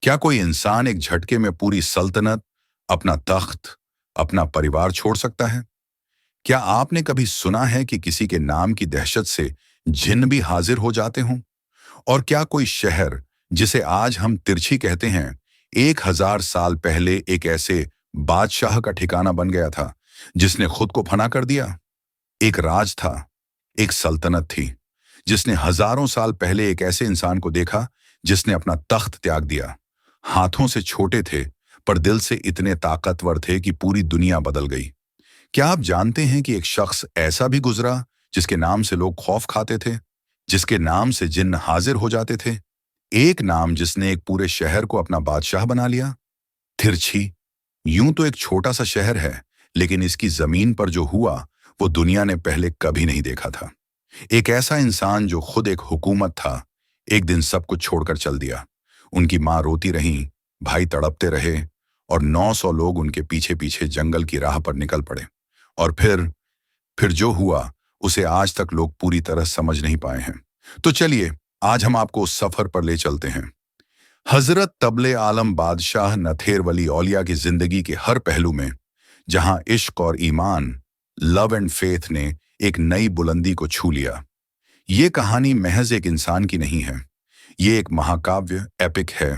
क्या कोई इंसान एक झटके में पूरी सल्तनत, अपना तख्त, अपना परिवार छोड़ सकता है? क्या आपने कभी सुना है कि किसी के नाम की दहशत से जिन्न भी हाजिर हो जाते हों? और क्या कोई शहर, जिसे आज हम तिरछी कहते हैं, 1000 साल पहले एक ऐसे बादशाह का ठिकाना बन गया था, जिसने खुद को फना कर दिया? एक राज था, एक सल्तनत थी, जिसने हजारों साल पहले एक ऐसे इंसान को देखा, जिसने अपना तख्त त्याग दिया। हाथों से छोटे थे, पर दिल से इतने ताकतवर थे कि पूरी दुनिया बदल गई। क्या आप जानते हैं कि एक शख्स ऐसा भी गुजरा, जिसके नाम से लोग खौफ खाते थे, जिसके नाम से जिन्न हाजिर हो जाते थे? एक नाम जिसने एक पूरे शहर को अपना बादशाह बना लिया। तिरछी। यूं तो एक छोटा सा शहर है, लेकिन इसकी जमीन पर जो हुआ, वो दुनिया ने पहले कभी नहीं देखा था। एक ऐसा इंसान जो खुद एक हुकूमत था, एक दिन सब कुछ छोड़कर चल दिया। उनकी माँ रोती रही, भाई तड़पते रहे, और 900 लोग उनके पीछे पीछे जंगल की राह पर निकल पड़े। और फिर जो हुआ, उसे आज तक लोग पूरी तरह समझ नहीं पाए हैं। तो चलिए, आज हम आपको उस सफर पर ले चलते हैं। हजरत तबले आलम बादशाह नथेर वली औलिया की जिंदगी के हर पहलू में, जहां इश्क और ईमान, लव एंड फेथ ने एक नई बुलंदी को छू लिया। ये कहानी महज एक इंसान की नहीं है, ये एक महाकाव्य एपिक है।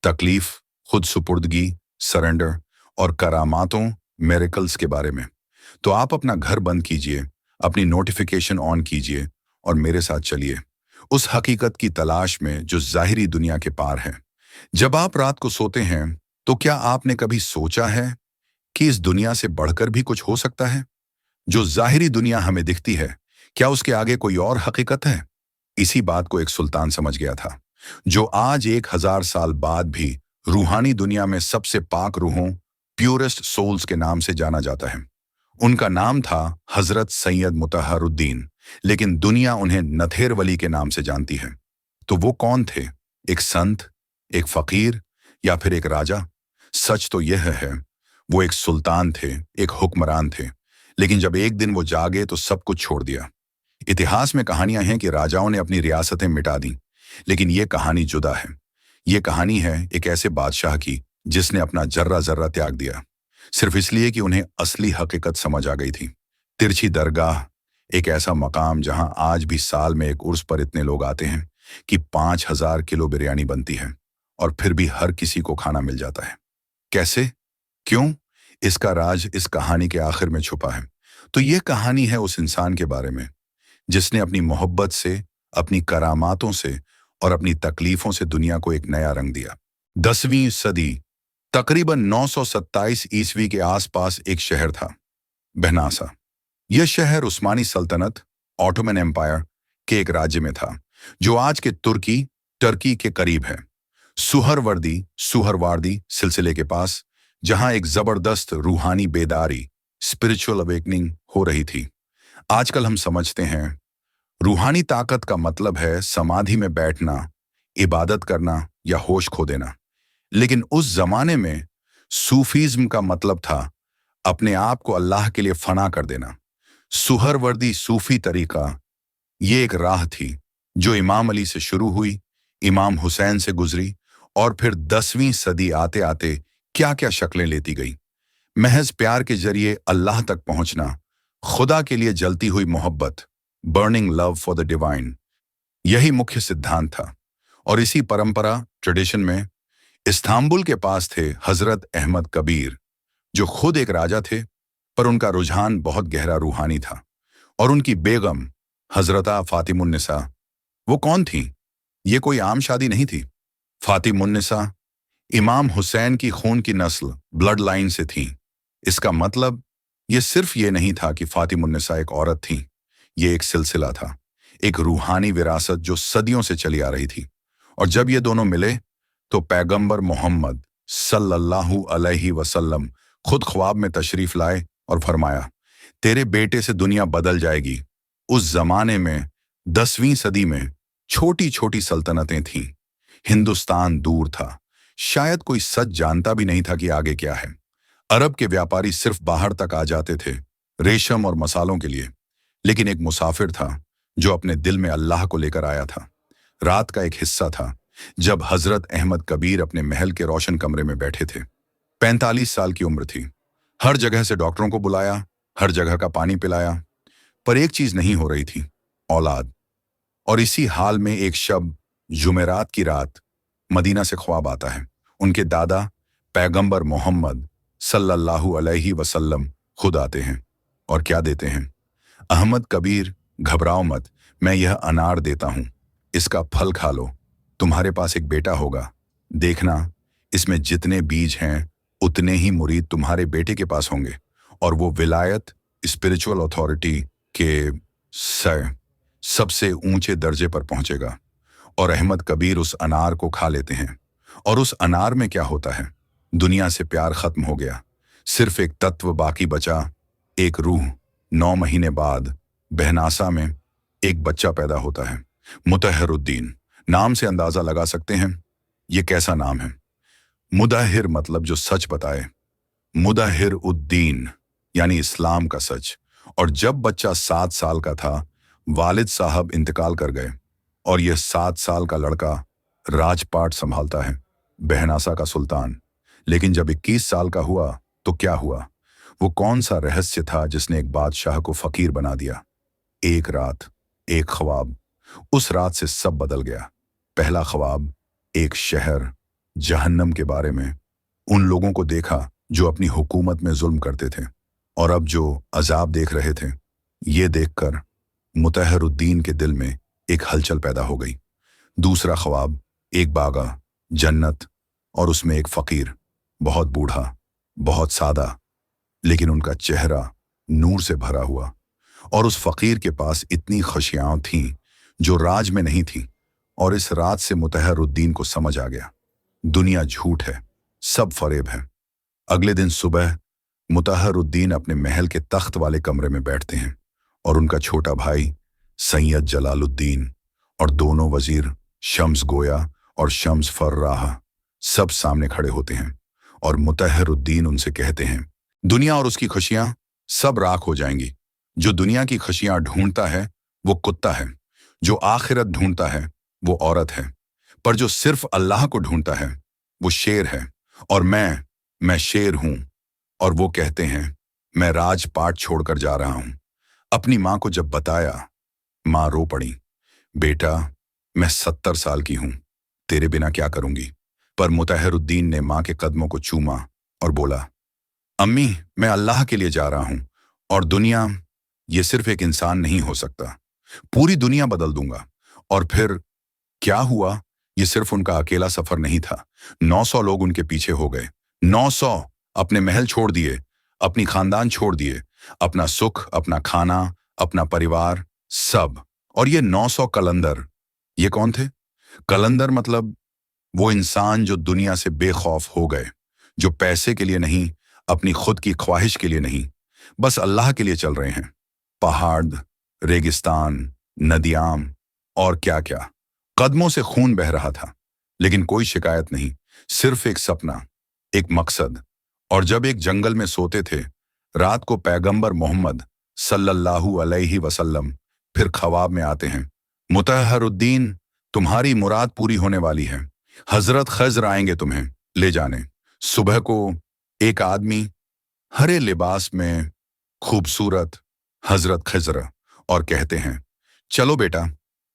तकलीफ, खुद सुपुर्दगी, सरेंडर और करामातों, मिरेकल्स के बारे में। तो आप अपना घर बंद कीजिए, अपनी नोटिफिकेशन ऑन कीजिए, और मेरे साथ चलिए उस हकीकत की तलाश में जो ज़ाहिरी दुनिया के पार है। जब आप रात को सोते हैं, तो क्या आपने कभी सोचा है कि इस दुनिया से बढ़कर भी कुछ हो सकता है? जो ज़ाहिरी दुनिया हमें दिखती है, क्या उसके आगे कोई और हकीकत है? इसी बात को एक सुल्तान समझ गया था, जो आज 1000 साल बाद भी रूहानी दुनिया में सबसे पाक रूहों, प्योरेस्ट सोल्स के नाम से जाना जाता है। उनका नाम था हजरत सैयद मुतहरुद्दीन, लेकिन दुनिया उन्हें नथेर वली के नाम से जानती है। तो वो कौन थे? एक संत, एक फकीर, या फिर एक राजा? सच तो यह है, वो एक सुल्तान थे, एक हुक्मरान थे। लेकिन जब एक दिन वो जागे तो सब कुछ छोड़ दिया। इतिहास में कहानियां हैं कि राजाओं ने अपनी रियासतें मिटा दी, लेकिन ये कहानी जुदा है। ये कहानी है एक ऐसे बादशाह की, जिसने अपना जर्रा जर्रा त्याग दिया, सिर्फ इसलिए कि उन्हें असली हकीकत समझ आ गई थी। तिरछी दरगाह, एक ऐसा मकाम जहां आज भी साल में एक उर्स पर इतने लोग आते हैं कि 5000 किलो बिरयानी बनती है, और फिर भी हर किसी को खाना मिल जाता है। कैसे? क्यों? इसका राज इस कहानी के आखिर में छुपा है। तो ये कहानी है उस इंसान के बारे में, जिसने अपनी मोहब्बत से, अपनी करामातों से और अपनी तकलीफों से दुनिया को एक नया रंग दिया। 10वीं सदी, तकरीबन 927 ईस्वी के आसपास एक शहर था, बहनासा। यह शहर उस्मानी सल्तनत, ऑटोमन एम्पायर के एक राज्य में था, जो आज के टर्की के करीब है। सुहरवार्दी सिलसिले के पास, जहां एक जबरदस्त रूहानी बेदारी, स्पिरिचुअल अवेकनिंग हो रही थी। आजकल हम समझते हैं रूहानी ताकत का मतलब है समाधि में बैठना, इबादत करना या होश खो देना। लेकिन उस जमाने में सूफीज्म का मतलब था अपने आप को अल्लाह के लिए फना कर देना। सुहरवर्दी सूफी तरीका, ये एक राह थी जो इमाम अली से शुरू हुई, इमाम हुसैन से गुजरी, और फिर 10वीं सदी आते आते क्या क्या शक्लें लेती गई। महज प्यार के जरिए अल्लाह तक पहुंचना, खुदा के लिए जलती हुई मोहब्बत, burning love for the divine, यही मुख्य सिद्धांत था। और इसी परंपरा, ट्रेडिशन में, इस्तांबुल के पास थे हजरत अहमद कबीर, जो खुद एक राजा थे, पर उनका रुझान बहुत गहरा रूहानी था। और उनकी बेगम हजरता फातिमुन्निसा, वो कौन थी? ये कोई आम शादी नहीं थी। फातिमुन्निसा इमाम हुसैन की खून की नस्ल, ब्लड लाइन से थी। इसका मतलब ये सिर्फ ये नहीं था कि फातिमुन्निसा एक औरत थी, ये एक सिलसिला था, एक रूहानी विरासत जो सदियों से चली आ रही थी। और जब ये दोनों मिले, तो पैगंबर मोहम्मद सल्लल्लाहु अलैहि वसल्लम खुद ख्वाब में तशरीफ लाए और फरमाया, तेरे बेटे से दुनिया बदल जाएगी। उस जमाने में, 10वीं सदी में, छोटी छोटी सल्तनतें थीं। हिंदुस्तान दूर था, शायद कोई सच जानता भी नहीं था कि आगे क्या है। अरब के व्यापारी सिर्फ बाहर तक आ जाते थे, रेशम और मसालों के लिए। लेकिन एक मुसाफिर था, जो अपने दिल में अल्लाह को लेकर आया था। रात का एक हिस्सा था, जब हजरत अहमद कबीर अपने महल के रोशन कमरे में बैठे थे। 45 साल की उम्र थी। हर जगह से डॉक्टरों को बुलाया, हर जगह का पानी पिलाया, पर एक चीज नहीं हो रही थी, औलाद। और इसी हाल में एक शब जुमेरात की रात मदीना से ख्वाब आता है। उनके दादा पैगंबर मोहम्मद सल्लल्लाहु अलैहि वसल्लम खुद आते हैं और क्या देते हैं? अहमद कबीर, घबराओ मत, मैं यह अनार देता हूं, इसका फल खा लो, तुम्हारे पास एक बेटा होगा, देखना इसमें जितने बीज हैं उतने ही मुरीद तुम्हारे बेटे के पास होंगे और वो विलायत, स्पिरिचुअल अथॉरिटी के सबसे ऊंचे दर्जे पर पहुंचेगा। और अहमद कबीर उस अनार को खा लेते हैं। और उस अनार में क्या होता है? दुनिया से प्यार खत्म हो गया, सिर्फ एक तत्व बाकी बचा, एक रूह। 9 महीने बाद बहनासा में एक बच्चा पैदा होता है, मुतहरुद्दीन। नाम से अंदाजा लगा सकते हैं ये कैसा नाम है। मुदाहिर मतलब जो सच बताए, मुदाहिर उद्दीन यानी इस्लाम का सच। और जब बच्चा 7 साल का था, वालिद साहब इंतकाल कर गए और यह 7 साल का लड़का राजपाट संभालता है, बहनासा का सुल्तान। लेकिन जब 21 साल का हुआ तो क्या हुआ? वो कौन सा रहस्य था जिसने एक बादशाह को फकीर बना दिया? एक रात, एक ख्वाब। उस रात से सब बदल गया। पहला ख्वाब, एक शहर जहन्नम के बारे में। उन लोगों को देखा जो अपनी हुकूमत में जुल्म करते थे और अब जो अजाब देख रहे थे। ये देखकर मुतहरुद्दीन के दिल में एक हलचल पैदा हो गई। दूसरा ख्वाब, एक बागा, जन्नत, और उसमें एक फकीर, बहुत बूढ़ा, बहुत सादा, लेकिन उनका चेहरा नूर से भरा हुआ। और उस फकीर के पास इतनी खुशियां थीं जो राज में नहीं थी। और इस रात से मुतहरुद्दीन को समझ आ गया, दुनिया झूठ है, सब फरेब है। अगले दिन सुबह मुतहरुद्दीन अपने महल के तख्त वाले कमरे में बैठते हैं और उनका छोटा भाई सैयद जलालुद्दीन और दोनों वजीर शम्स गोया और शम्स फर्राह सब सामने खड़े होते हैं। और मुतहरुद्दीन उनसे कहते हैं, दुनिया और उसकी खुशियां सब राख हो जाएंगी। जो दुनिया की खुशियां ढूंढता है वो कुत्ता है, जो आखिरत ढूंढता है वो औरत है, पर जो सिर्फ अल्लाह को ढूंढता है वो शेर है। और मैं शेर हूं। और वो कहते हैं, मैं राजपाट छोड़कर जा रहा हूं। अपनी मां को जब बताया, मां रो पड़ी, बेटा मैं 70 साल की हूं, तेरे बिना क्या करूंगी। पर मुतहरुद्दीन ने मां के कदमों को चूमा और बोला, अम्मी मैं अल्लाह के लिए जा रहा हूं और दुनिया, ये सिर्फ एक इंसान नहीं हो सकता, पूरी दुनिया बदल दूंगा। और फिर क्या हुआ? ये सिर्फ उनका अकेला सफर नहीं था, 900 लोग उनके पीछे हो गए। 900 अपने महल छोड़ दिए, अपनी खानदान छोड़ दिए, अपना सुख, अपना खाना, अपना परिवार, सब। और ये 900 कलंदर, ये कौन थे? कलंदर मतलब वो इंसान जो दुनिया से बेखौफ हो गए, जो पैसे के लिए नहीं, अपनी खुद की ख्वाहिश के लिए नहीं, बस अल्लाह के लिए चल रहे हैं। पहाड़, रेगिस्तान, नदियां और क्या क्या, कदमों से खून बह रहा था, लेकिन कोई शिकायत नहीं, सिर्फ एक सपना, एक मकसद। और जब एक जंगल में सोते थे, रात को पैगंबर मोहम्मद सल्लल्लाहु अलैहि वसल्लम फिर ख्वाब में आते हैं, मुतहरुद्दीन तुम्हारी मुराद पूरी होने वाली है, हजरत खज्र आएंगे तुम्हें ले जाने। सुबह को एक आदमी हरे लिबास में, खूबसूरत, हजरत खज्र, और कहते हैं, चलो बेटा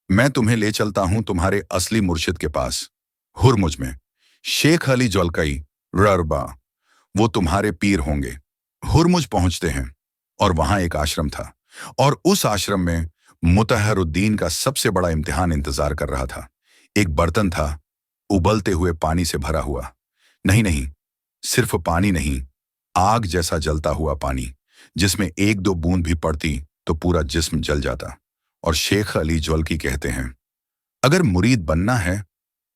मैं तुम्हें ले चलता हूं तुम्हारे असली मुर्शिद के पास, हुरमुज में शेख अली जलकई ररबा, वो तुम्हारे पीर होंगे। हुरमुज पहुंचते हैं और वहां एक आश्रम था और उस आश्रम में मुतहरुद्दीन का सबसे बड़ा इम्तिहान इंतजार कर रहा था। एक बर्तन था, उबलते हुए पानी से भरा हुआ। नहीं, सिर्फ पानी नहीं, आग जैसा जलता हुआ पानी, जिसमें 1-2 बूंद भी पड़ती तो पूरा जिस्म जल जाता। और शेख अली ज्वलकी कहते हैं, अगर मुरीद बनना है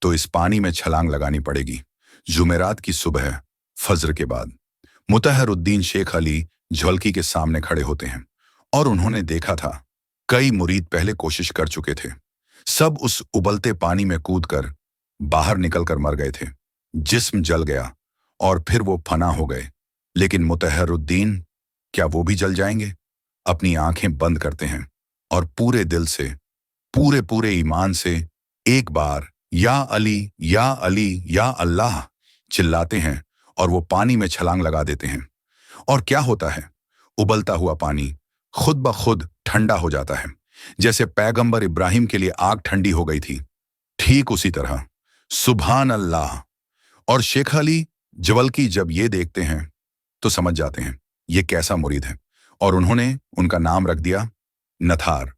तो इस पानी में छलांग लगानी पड़ेगी। जुमेरात की सुबह फज्र के बाद मुतहरुद्दीन शेख अली ज्वलकी के सामने खड़े होते हैं और उन्होंने देखा था कई मुरीद पहले कोशिश कर चुके थे, सब उस उबलते पानी में कूदकर बाहर निकलकर मर गए थे, जिस्म जल गया और फिर वो फना हो गए। लेकिन मुतहरुद्दीन, क्या वो भी जल जाएंगे? अपनी आंखें बंद करते हैं और पूरे दिल से, पूरे ईमान से एक बार या अली या अल्लाह चिल्लाते हैं और वो पानी में छलांग लगा देते हैं। और क्या होता है? उबलता हुआ पानी खुद ब खुद ठंडा हो जाता है, जैसे पैगंबर इब्राहिम के लिए आग ठंडी हो गई थी। ठीक उसी तरह सुभान अल्लाह। और शेख अली जवलकी जब ये देखते हैं तो समझ जाते हैं ये कैसा मुरीद है, और उन्होंने उनका नाम रख दिया नथार।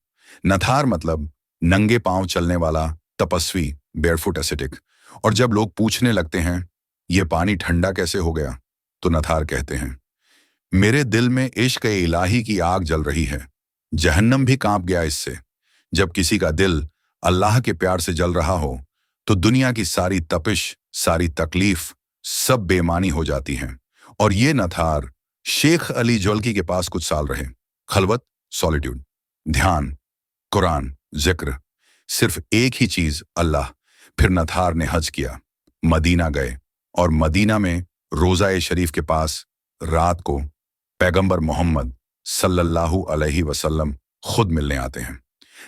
नथार मतलब नंगे पांव चलने वाला तपस्वी, बेयरफुट एसेटिक। और जब लोग पूछने लगते हैं ये पानी ठंडा कैसे हो गया, तो नथार कहते हैं मेरे दिल में इश्क इलाही की आग जल रही है, जहन्नम भी कांप गया इससे। जब किसी का दिल अल्लाह के प्यार से जल रहा हो तो दुनिया की सारी तपिश, सारी तकलीफ सब बेमानी हो जाती हैं। और ये नथार शेख अली जवलकी के पास कुछ साल रहे। खलवत, सॉलिट्यूड, ध्यान, कुरान, जिक्र, सिर्फ एक ही चीज अल्लाह। फिर नथार ने हज किया, मदीना गए, और मदीना में रोजा शरीफ के पास रात को पैगंबर मोहम्मद सल्लल्लाहु अलैहि वसल्लम खुद मिलने आते हैं।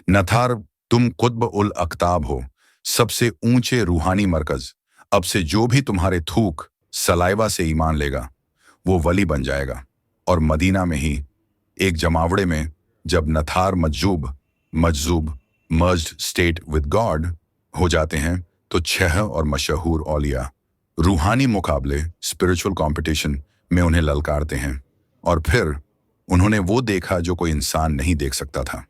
नथार, तुम कुतब उल अक्ताब हो, सबसे ऊंचे रूहानी मरकज। अब से जो भी तुम्हारे थूक सलाइवा से ईमान लेगा वो वली बन जाएगा। और मदीना में ही एक जमावड़े में जब नथार मजजूब मर्ज्ड स्टेट विद गॉड हो जाते हैं तो 6 और मशहूर औलिया रूहानी मुकाबले, स्पिरिचुअल कंपटीशन में उन्हें ललकारते हैं। और फिर उन्होंने वो देखा जो कोई इंसान नहीं देख सकता था।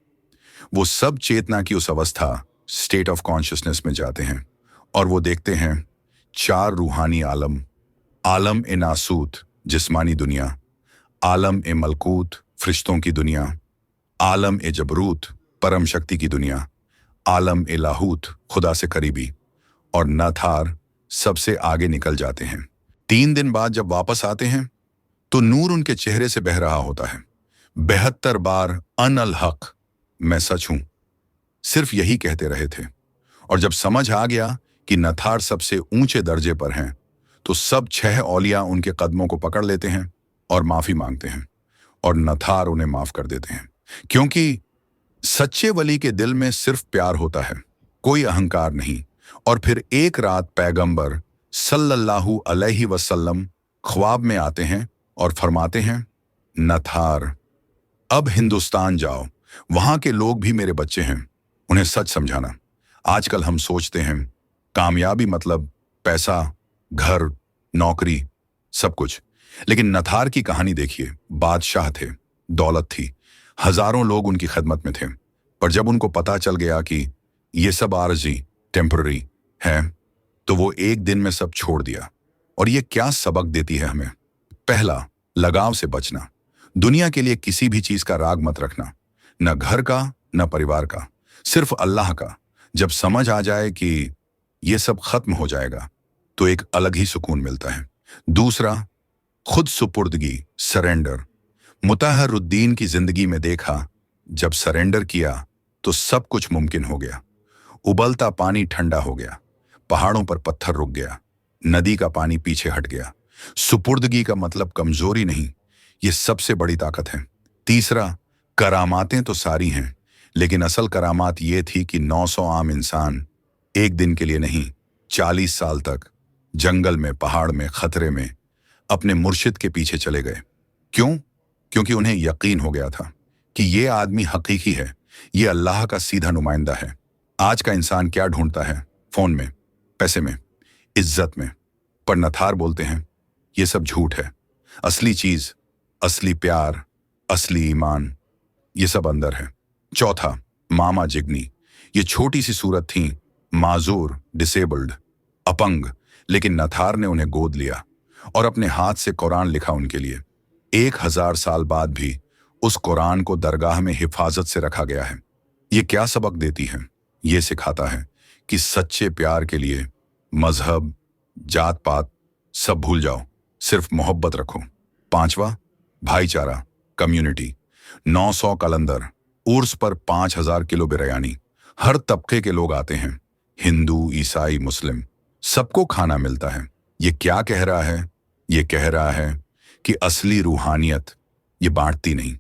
वो सब चेतना की उस अवस्था, स्टेट ऑफ कॉन्शियसनेस में जाते हैं और वो देखते हैं 4 रूहानी आलम। आलम ए नासूत, जिस्मानी दुनिया, आलम ए मलकूत, फरिश्तों की दुनिया, आलम ए जबरूत, परम शक्ति की दुनिया, आलम ए लाहूत, खुदा से करीबी। और नथार सबसे आगे निकल जाते हैं। 3 दिन बाद जब वापस आते हैं तो नूर उनके चेहरे से बह रहा होता है। 72 बार अन अल हक, मैं सच हूं, सिर्फ यही कहते रहे थे। और जब समझ आ गया कि नथार सबसे ऊंचे दर्जे पर हैं तो सब 6 औलिया उनके कदमों को पकड़ लेते हैं और माफी मांगते हैं, और नथार उन्हें माफ कर देते हैं। क्योंकि सच्चे वली के दिल में सिर्फ प्यार होता है, कोई अहंकार नहीं। और फिर एक रात पैगंबर सल्लल्लाहु अलैहि वसल्लम ख्वाब में आते हैं और फरमाते हैं नथार, अब हिंदुस्तान जाओ, वहां के लोग भी मेरे बच्चे हैं, उन्हें सच समझाना। आजकल हम सोचते हैं कामयाबी मतलब पैसा, घर, नौकरी, सब कुछ। लेकिन नथार की कहानी देखिए। बादशाह थे, दौलत थी, हजारों लोग उनकी खिदमत में थे, पर जब उनको पता चल गया कि ये सब आरजी, टेम्पररी है, तो वो एक दिन में सब छोड़ दिया। और ये क्या सबक देती है हमें? पहला, लगाव से बचना। दुनिया के लिए किसी भी चीज का राग मत रखना, न घर का न परिवार का, सिर्फ अल्लाह का। जब समझ आ जाए कि ये सब खत्म हो जाएगा तो एक अलग ही सुकून मिलता है। दूसरा, खुद सुपुर्दगी, सरेंडर। मुताहरुद्दीन की जिंदगी में देखा, जब सरेंडर किया तो सब कुछ मुमकिन हो गया। उबलता पानी ठंडा हो गया, पहाड़ों पर पत्थर रुक गया, नदी का पानी पीछे हट गया। सुपुर्दगी का मतलब कमजोरी नहीं, ये सबसे बड़ी ताकत है। तीसरा, करामातें तो सारी हैं, लेकिन असल करामात ये थी कि 900 आम इंसान एक दिन के लिए नहीं, 40 साल तक जंगल में, पहाड़ में, खतरे में अपने मुर्शिद के पीछे चले गए। क्यों? क्योंकि उन्हें यकीन हो गया था कि ये आदमी हकीकी है, ये अल्लाह का सीधा नुमाइंदा है। आज का इंसान क्या ढूंढता है? फोन में, पैसे में, इज्जत में। पर नथार बोलते हैं ये सब झूठ है। असली चीज, असली प्यार, असली ईमान, ये सब अंदर है। चौथा, मामा जिग्नी। ये छोटी सी सूरत थी, माजूर, डिसेबल्ड, अपंग, लेकिन नथार ने उन्हें गोद लिया और अपने हाथ से कुरान लिखा उनके लिए। 1000 साल बाद भी उस कुरान को दरगाह में हिफाजत से रखा गया है। ये क्या सबक देती है? ये सिखाता है कि सच्चे प्यार के लिए मजहब, जात पात सब भूल जाओ, सिर्फ मोहब्बत रखो। 5वां, भाईचारा, कम्युनिटी। 900 कलंदर, उर्स पर 5000 किलो बिरयानी। हर तबके के लोग आते हैं, हिंदू, ईसाई, मुस्लिम, सबको खाना मिलता है। ये क्या कह रहा है? ये कह रहा है कि असली रूहानियत ये बांटती नहीं,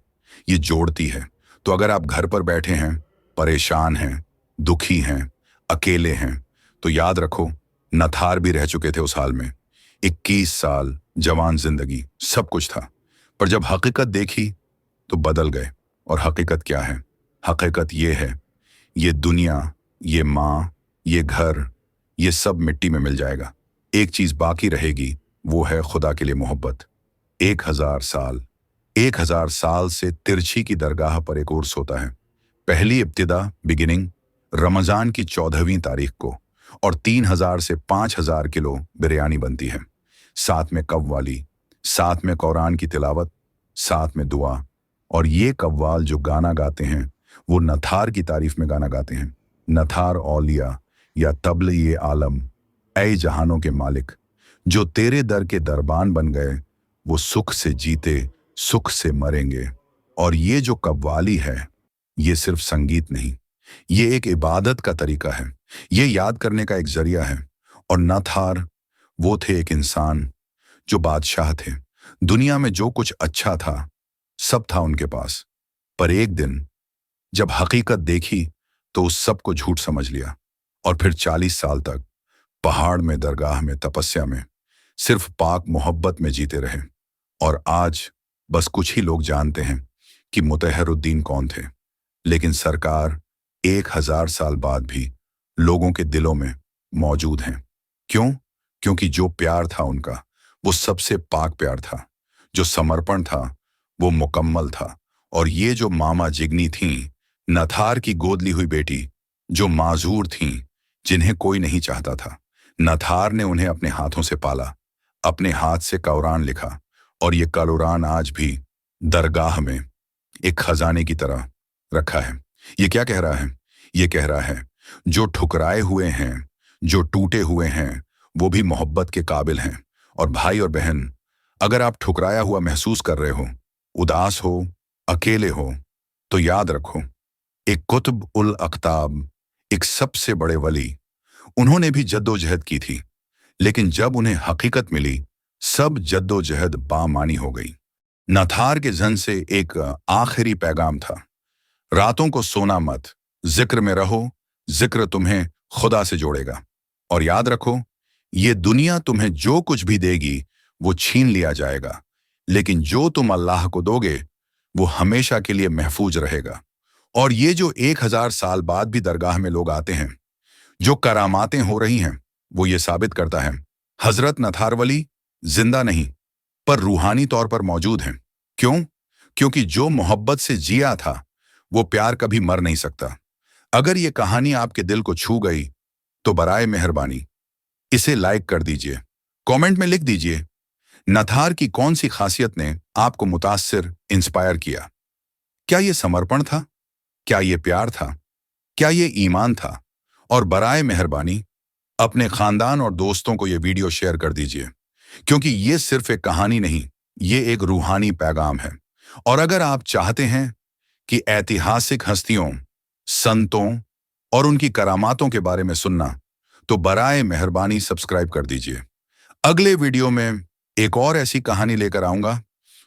ये जोड़ती है। तो अगर आप घर पर बैठे हैं, परेशान हैं, दुखी हैं, अकेले हैं, तो याद रखो, नथार भी रह चुके थे उस हाल में। 21 साल, जवान जिंदगी, सब कुछ था। पर जब हकीकत देखी तो बदल गए। और हकीकत क्या है? हकीकत ये है, ये दुनिया, ये माँ, ये घर, ये सब मिट्टी में मिल जाएगा। एक चीज बाकी रहेगी, वो है खुदा के लिए मोहब्बत। 1000 साल, 1000 साल से तिरछी की दरगाह पर एक उर्स होता है। पहली इब्तिदा, बिगिनिंग, रमजान की 14वीं तारीख को, और 3000 से 5000 किलो बिरयानी बनती है। साथ में कव्वाली, साथ में कुरान की तिलावत, साथ में दुआ। और ये कव्वाल जो गाना गाते हैं, वो नथार की तारीफ में गाना गाते हैं। नथार औलिया या तबल ये आलम, ऐ जहानों के मालिक, जो तेरे दर के दरबान बन गए, वो सुख से जीते, सुख से मरेंगे। और ये जो कव्वाली है, ये सिर्फ संगीत नहीं, ये एक इबादत का तरीका है, ये याद करने का एक जरिया है। और नथार वो थे एक इंसान जो बादशाह थे। दुनिया में जो कुछ अच्छा था, सब था उनके पास। पर एक दिन जब हकीकत देखी तो उस सब को झूठ समझ लिया। और फिर 40 साल तक पहाड़ में, दरगाह में, तपस्या में, सिर्फ पाक मोहब्बत में जीते रहे। और आज बस कुछ ही लोग जानते हैं कि मुतहरुद्दीन कौन थे। लेकिन सरकार 1000 साल बाद भी लोगों के दिलों में मौजूद हैं। क्यों? क्योंकि जो प्यार था उनका, वो सबसे पाक प्यार था। जो समर्पण था, वो मुकम्मल था। और ये जो मामा जिगनी थीं, नथार की गोद ली हुई बेटी, जो माजूर थीं, जिन्हें कोई नहीं चाहता था, नथार ने उन्हें अपने हाथों से पाला, अपने हाथ से कुरान लिखा। और ये कुरान आज भी दरगाह में एक खजाने की तरह रखा है। ये क्या कह रहा है? ये कह रहा है, जो ठुकराए हुए हैं, जो टूटे हुए हैं, वो भी मोहब्बत के काबिल हैं। और भाई और बहन, अगर आप ठुकराया हुआ महसूस कर रहे हो, उदास हो, अकेले हो, तो याद रखो, एक कुतुब उल अख्ताब, एक सबसे बड़े वली, उन्होंने भी जद्दोजहद की थी। लेकिन जब उन्हें हकीकत मिली, सब जद्दोजहद बामानी हो गई। नथार के जन से एक आखिरी पैगाम था, रातों को सोना मत, जिक्र में रहो, जिक्र तुम्हें खुदा से जोड़ेगा। और याद रखो, ये दुनिया तुम्हें जो कुछ भी देगी, वो छीन लिया जाएगा, लेकिन जो तुम अल्लाह को दोगे, वो हमेशा के लिए महफूज रहेगा। और ये जो 1000 साल बाद भी दरगाह में लोग आते हैं, जो करामातें हो रही हैं, वो ये साबित करता है, हजरत नथार वली जिंदा नहीं, पर रूहानी तौर पर मौजूद हैं। क्यों? क्योंकि जो मोहब्बत से जिया था, वो प्यार कभी मर नहीं सकता। अगर ये कहानी आपके दिल को छू गई, तो बराए मेहरबानी इसे लाइक कर दीजिए, कमेंट में लिख दीजिए, नथार की कौन सी खासियत ने आपको मुतासिर, इंस्पायर किया? क्या ये समर्पण था? क्या ये प्यार था? क्या ये ईमान था? और बराए मेहरबानी अपने खानदान और दोस्तों को ये वीडियो शेयर कर दीजिए, क्योंकि ये सिर्फ एक कहानी नहीं, ये एक रूहानी पैगाम है। और अगर आप चाहते हैं कि ऐतिहासिक हस्तियों, संतों और उनकी करामातों के बारे में सुनना, तो बराए मेहरबानी सब्सक्राइब कर दीजिए। अगले वीडियो में एक और ऐसी कहानी लेकर आऊंगा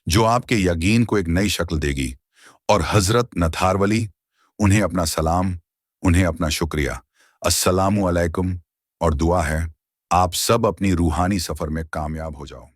जो आपके यकीन को एक नई शक्ल देगी। और हजरत नथार वली, उन्हें अपना सलाम, उन्हें अपना शुक्रिया। अस्सलामु अलैकुम। और दुआ है आप सब अपनी रूहानी सफर में कामयाब हो जाओ।